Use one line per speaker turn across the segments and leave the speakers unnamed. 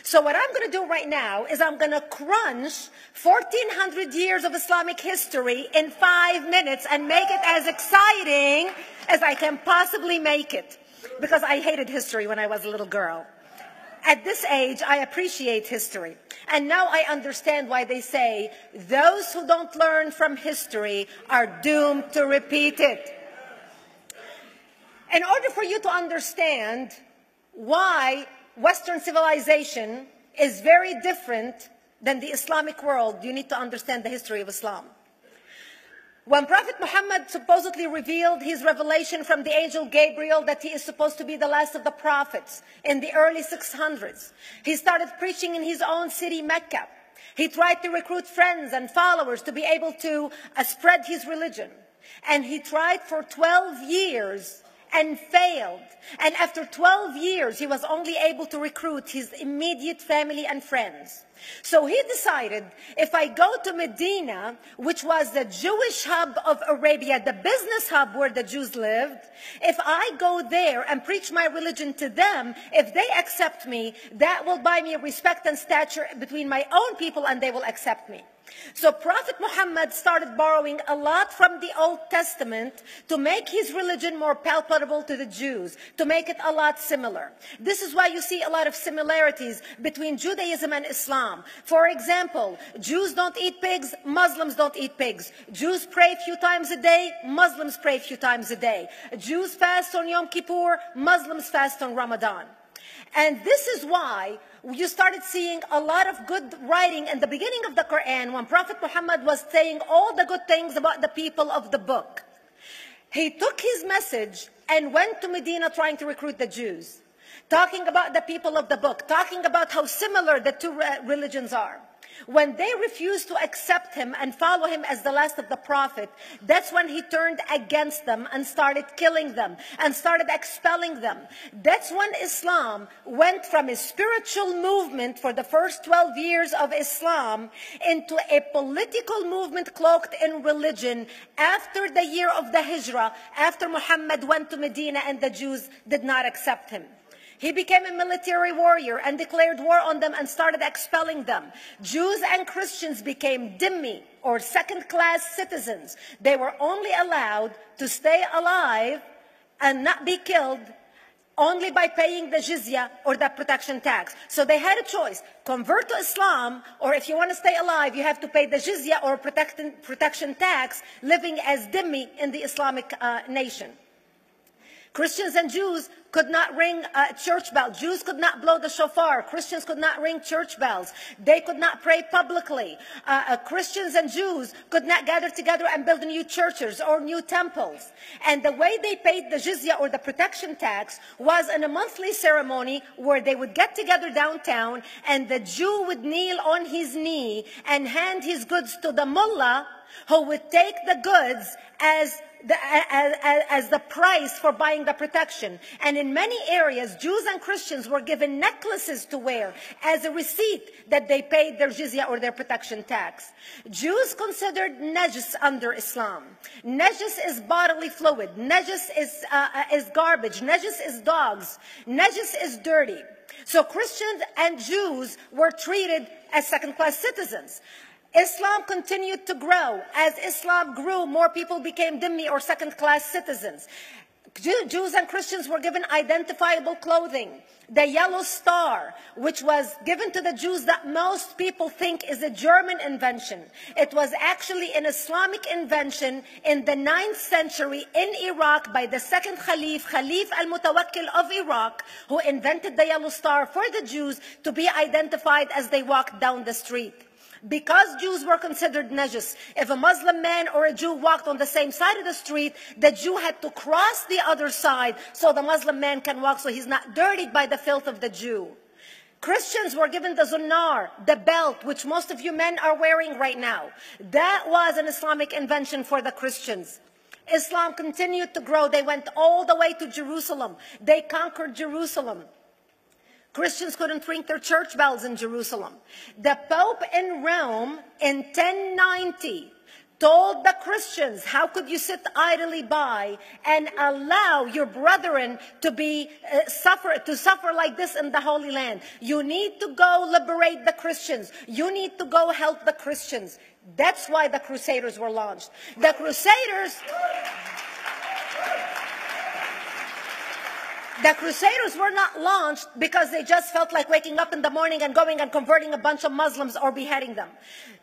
So what I'm going to do right now is I'm going to crunch 1,400 years of Islamic history in 5 minutes and make it as exciting as I can possibly make it. Because I hated history when I was a little girl. At this age, I appreciate history. And now I understand why they say those who don't learn from history are doomed to repeat it. In order for you to understand why Western civilization is very different than the Islamic world, you need to understand the history of Islam. When Prophet Muhammad supposedly revealed his revelation from the angel Gabriel that he is supposed to be the last of the prophets in the early 600s, he started preaching in his own city, Mecca. He tried to recruit friends and followers to be able to spread his religion. And he tried for 12 years and failed. And after 12 years, he was only able to recruit his immediate family and friends. So he decided, if I go to Medina, which was the Jewish hub of Arabia, the business hub where the Jews lived, if I go there and preach my religion to them, if they accept me, that will buy me respect and stature between my own people, and they will accept me. So Prophet Muhammad started borrowing a lot from the Old Testament to make his religion more palpable to the Jews, to make it a lot similar. This is why you see a lot of similarities between Judaism and Islam. For example, Jews don't eat pigs, Muslims don't eat pigs. Jews pray a few times a day, Muslims pray a few times a day. Jews fast on Yom Kippur, Muslims fast on Ramadan. And this is why you started seeing a lot of good writing in the beginning of the Quran when Prophet Muhammad was saying all the good things about the people of the book. He took his message and went to Medina trying to recruit the Jews, talking about the people of the book, talking about how similar the two religions are. When they refused to accept him and follow him as the last of the prophet, that's when he turned against them and started killing them and started expelling them. That's when Islam went from a spiritual movement for the first 12 years of Islam into a political movement cloaked in religion after the year of the Hijrah, after Muhammad went to Medina and the Jews did not accept him. He became a military warrior and declared war on them and started expelling them. Jews and Christians became dhimmi, or second-class citizens. They were only allowed to stay alive and not be killed only by paying the jizya, or the protection tax. So they had a choice: convert to Islam, or if you want to stay alive, you have to pay the jizya or protection tax, living as dhimmi in the Islamic nation. Christians and Jews could not ring church bells. Jews could not blow the shofar. Christians could not ring church bells. They could not pray publicly. Christians and Jews could not gather together and build new churches or new temples. And the way they paid the jizya, or the protection tax, was in a monthly ceremony where they would get together downtown and the Jew would kneel on his knee and hand his goods to the mullah, who would take the goods as the price for buying the protection. And in many areas, Jews and Christians were given necklaces to wear as a receipt that they paid their jizya, or their protection tax. Jews considered najis under Islam. Najis is bodily fluid. Najis is garbage. Najis is dogs. Najis is dirty. So Christians and Jews were treated as second-class citizens. Islam continued to grow. As Islam grew, more people became dhimmi, or second-class citizens. Jews and Christians were given identifiable clothing. The yellow star, which was given to the Jews, that most people think is a German invention. It was actually an Islamic invention in the 9th century in Iraq by the second Khalif al-Mutawakkil of Iraq, who invented the yellow star for the Jews to be identified as they walked down the street. Because Jews were considered najis, if a Muslim man or a Jew walked on the same side of the street, the Jew had to cross the other side so the Muslim man can walk, so he's not dirtied by the filth of the Jew. Christians were given the zunnar, the belt, which most of you men are wearing right now. That was an Islamic invention for the Christians. Islam continued to grow. They went all the way to Jerusalem. They conquered Jerusalem. Christians couldn't ring their church bells in Jerusalem. The Pope in Rome in 1090 told the Christians, how could you sit idly by and allow your brethren to suffer like this in the Holy Land? You need to go liberate the Christians. You need to go help the Christians. That's why the Crusaders were launched. The Crusaders were not launched because they just felt like waking up in the morning and going and converting a bunch of Muslims or beheading them.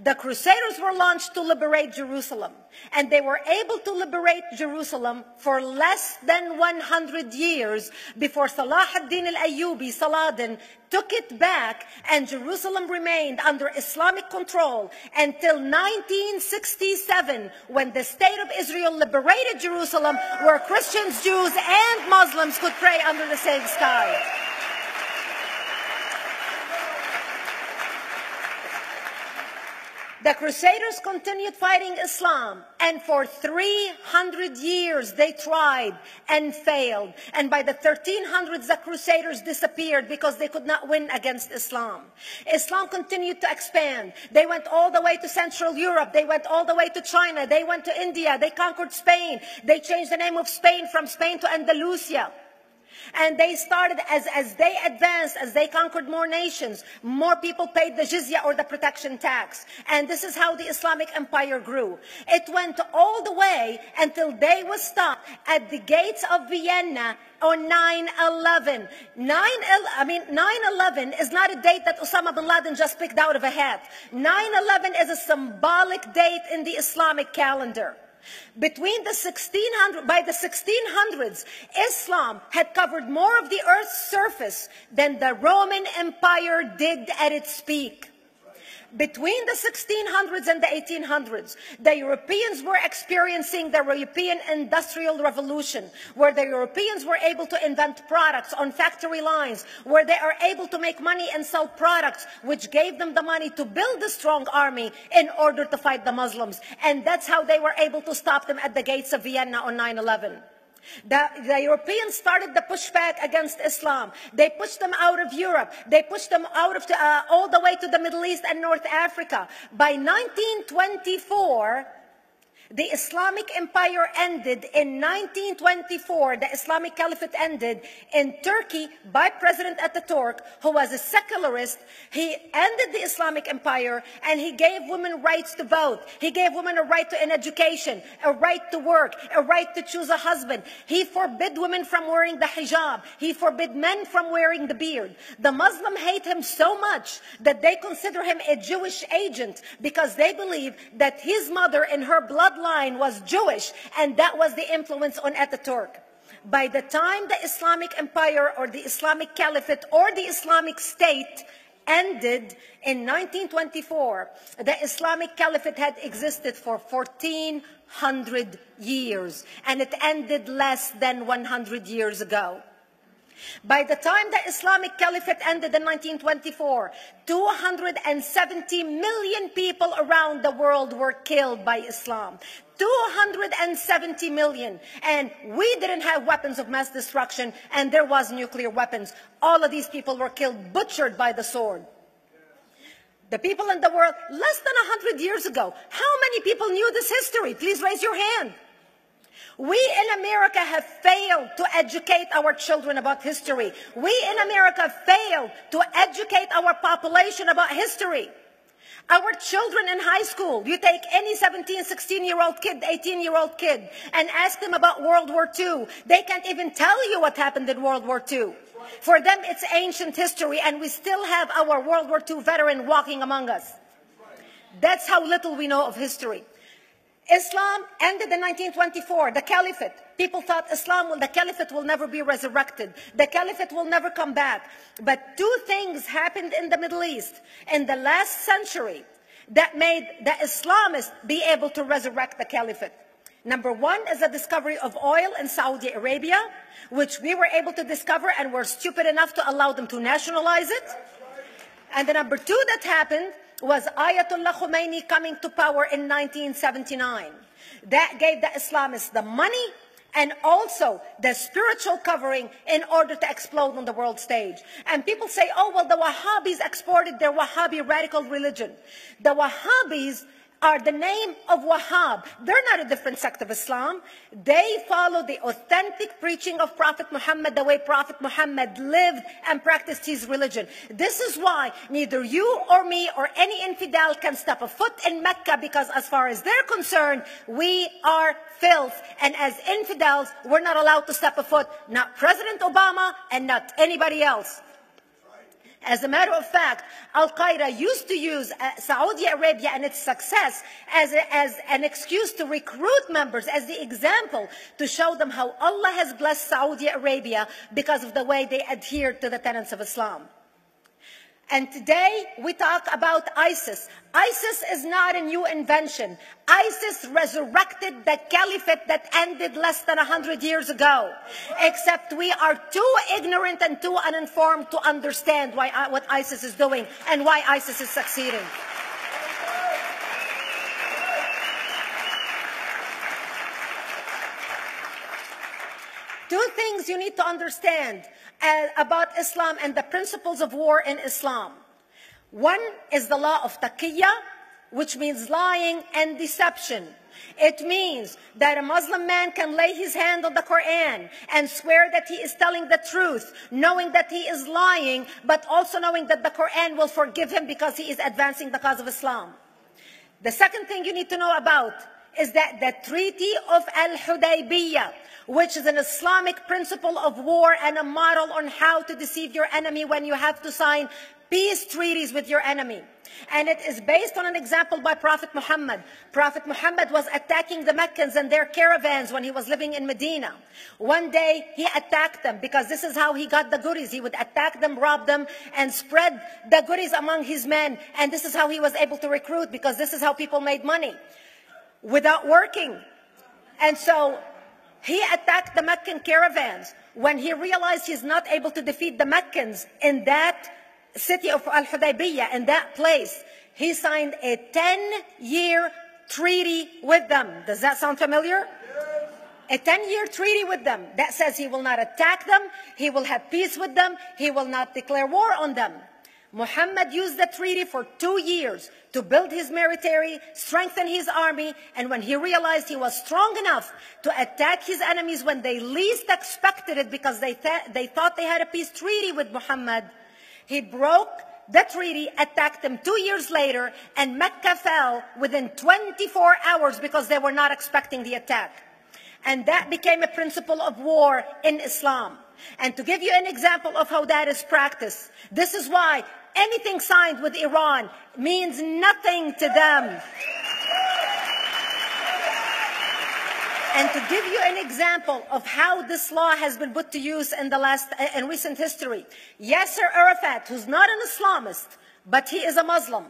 The Crusaders were launched to liberate Jerusalem. And they were able to liberate Jerusalem for less than 100 years before Salah ad-Din al-Ayyubi, Saladin, took it back, and Jerusalem remained under Islamic control until 1967, when the State of Israel liberated Jerusalem, where Christians, Jews, and Muslims could pray under the same sky. The Crusaders continued fighting Islam, and for 300 years they tried and failed. And by the 1300s, the Crusaders disappeared because they could not win against Islam. Islam continued to expand. They went all the way to Central Europe. They went all the way to China. They went to India. They conquered Spain. They changed the name of Spain from Spain to Andalusia. And they started, as they advanced, as they conquered more nations, more people paid the jizya, or the protection tax. And this is how the Islamic Empire grew. It went all the way until they was stopped at the gates of Vienna on 9/11. 9/11 is not a date that Osama bin Laden just picked out of a hat. 9/11 is a symbolic date in the Islamic calendar. By the 1600s, Islam had covered more of the earth's surface than the Roman Empire did at its peak. Between the 1600s and the 1800s, the Europeans were experiencing the European Industrial Revolution, where the Europeans were able to invent products on factory lines, where they are able to make money and sell products, which gave them the money to build a strong army in order to fight the Muslims. And that's how they were able to stop them at the gates of Vienna on 9/11. The Europeans started the pushback against Islam. They pushed them out of Europe. They pushed them out of all the way to the Middle East and North Africa. By 1924, the Islamic Empire ended. In 1924, the Islamic Caliphate ended in Turkey by President Ataturk, who was a secularist. He ended the Islamic Empire, and he gave women rights to vote. He gave women a right to an education, a right to work, a right to choose a husband. He forbid women from wearing the hijab. He forbid men from wearing the beard. The Muslims hate him so much that they consider him a Jewish agent, because they believe that his mother and her bloodline was Jewish, and that was the influence on Ataturk. By the time the Islamic Empire, or the Islamic Caliphate, or the Islamic State ended in 1924, the Islamic Caliphate had existed for 1400 years, and it ended less than 100 years ago. By the time the Islamic Caliphate ended in 1924, 270 million people around the world were killed by Islam. 270 million. And we didn't have weapons of mass destruction, and there was nuclear weapons. All of these people were killed, butchered by the sword. The people in the world, less than 100 years ago, how many people knew this history? Please raise your hand. We in America have failed to educate our children about history. We in America failed to educate our population about history. Our children in high school, you take any 17, 16-year-old kid, 18-year-old kid, and ask them about World War II. They can't even tell you what happened in World War II. For them, it's ancient history, and we still have our World War II veteran walking among us. That's how little we know of history. Islam ended in 1924, the Caliphate. People thought the Caliphate will never be resurrected. The Caliphate will never come back. But two things happened in the Middle East in the last century that made the Islamists be able to resurrect the Caliphate. Number one is the discovery of oil in Saudi Arabia, which we were able to discover and were stupid enough to allow them to nationalize it. And the number two that happened was Ayatollah Khomeini coming to power in 1979. That gave the Islamists the money and also the spiritual covering in order to explode on the world stage. And people say, oh, well, the Wahhabis exported their Wahhabi radical religion. The Wahhabis are the name of Wahhab. They're not a different sect of Islam. They follow the authentic preaching of Prophet Muhammad, the way Prophet Muhammad lived and practiced his religion. This is why neither you or me or any infidel can step a foot in Mecca, because as far as they're concerned, we are filth. And as infidels, we're not allowed to step a foot, not President Obama and not anybody else. As a matter of fact, Al-Qaeda used to use Saudi Arabia and its success as an excuse to recruit members, as the example to show them how Allah has blessed Saudi Arabia because of the way they adhere to the tenets of Islam. And today we talk about ISIS. ISIS is not a new invention. ISIS resurrected the caliphate that ended less than 100 years ago. Except we are too ignorant and too uninformed to understand what ISIS is doing and why ISIS is succeeding. Two things you need to understand about Islam and the principles of war in Islam. One is the law of taqiyya, which means lying and deception. It means that a Muslim man can lay his hand on the Quran and swear that he is telling the truth, knowing that he is lying, but also knowing that the Quran will forgive him because he is advancing the cause of Islam. The second thing you need to know about is that the Treaty of Al-Hudaybiyah, which is an Islamic principle of war and a model on how to deceive your enemy when you have to sign peace treaties with your enemy. And it is based on an example by Prophet Muhammad. Prophet Muhammad was attacking the Meccans and their caravans when he was living in Medina. One day he attacked them because this is how he got the goodies. He would attack them, rob them, and spread the goodies among his men. And this is how he was able to recruit, because this is how people made money without working. And so he attacked the Meccan caravans. When he realized he's not able to defeat the Meccans in that city of Al-Hudaybiyah, in that place, he signed a 10-year treaty with them. Does that sound familiar? A 10-year treaty with them that says he will not attack them, he will have peace with them, he will not declare war on them. Muhammad used the treaty for 2 years to build his military, strengthen his army, and when he realized he was strong enough to attack his enemies when they least expected it, because they thought they had a peace treaty with Muhammad, he broke the treaty, attacked them 2 years later, and Mecca fell within 24 hours because they were not expecting the attack. And that became a principle of war in Islam. And to give you an example of how that is practiced, this is why anything signed with Iran means nothing to them. And to give you an example of how this law has been put to use in recent history, Yasser Arafat, who's not an Islamist, but he is a Muslim,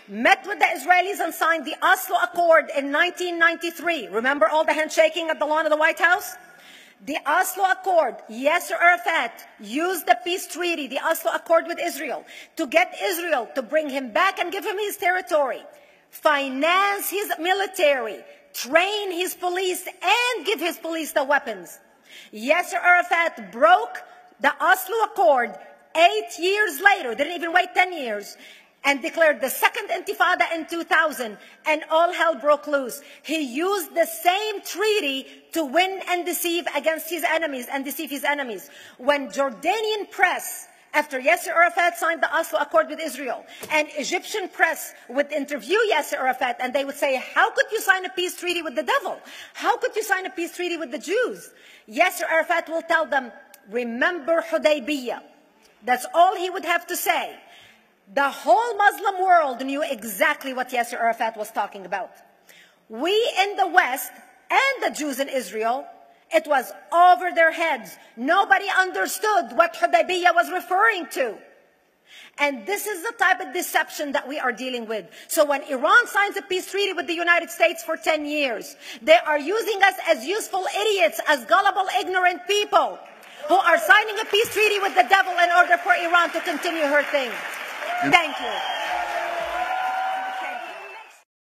met with the Israelis and signed the Oslo Accord in 1993. Remember all the handshaking at the lawn of the White House? The Oslo Accord, Yasser Arafat used the peace treaty, the Oslo Accord with Israel, to get Israel to bring him back and give him his territory, finance his military, train his police, and give his police the weapons. Yasser Arafat broke the Oslo Accord 8 years later, didn't even wait 10 years, and declared the second intifada in 2000, and all hell broke loose. He used the same treaty to win and deceive against his enemies and deceive his enemies. When Jordanian press, after Yasser Arafat signed the Oslo Accord with Israel, and Egyptian press would interview Yasser Arafat, and they would say, how could you sign a peace treaty with the devil? How could you sign a peace treaty with the Jews? Yasser Arafat will tell them, remember Hudaybiyah. That's all he would have to say. The whole Muslim world knew exactly what Yasser Arafat was talking about. We in the West and the Jews in Israel, it was over their heads. Nobody understood what Hudaybiyah was referring to. And this is the type of deception that we are dealing with. So when Iran signs a peace treaty with the United States for 10 years, they are using us as useful idiots, as gullible, ignorant people who are signing a peace treaty with the devil in order for Iran to continue her thing. Thank you.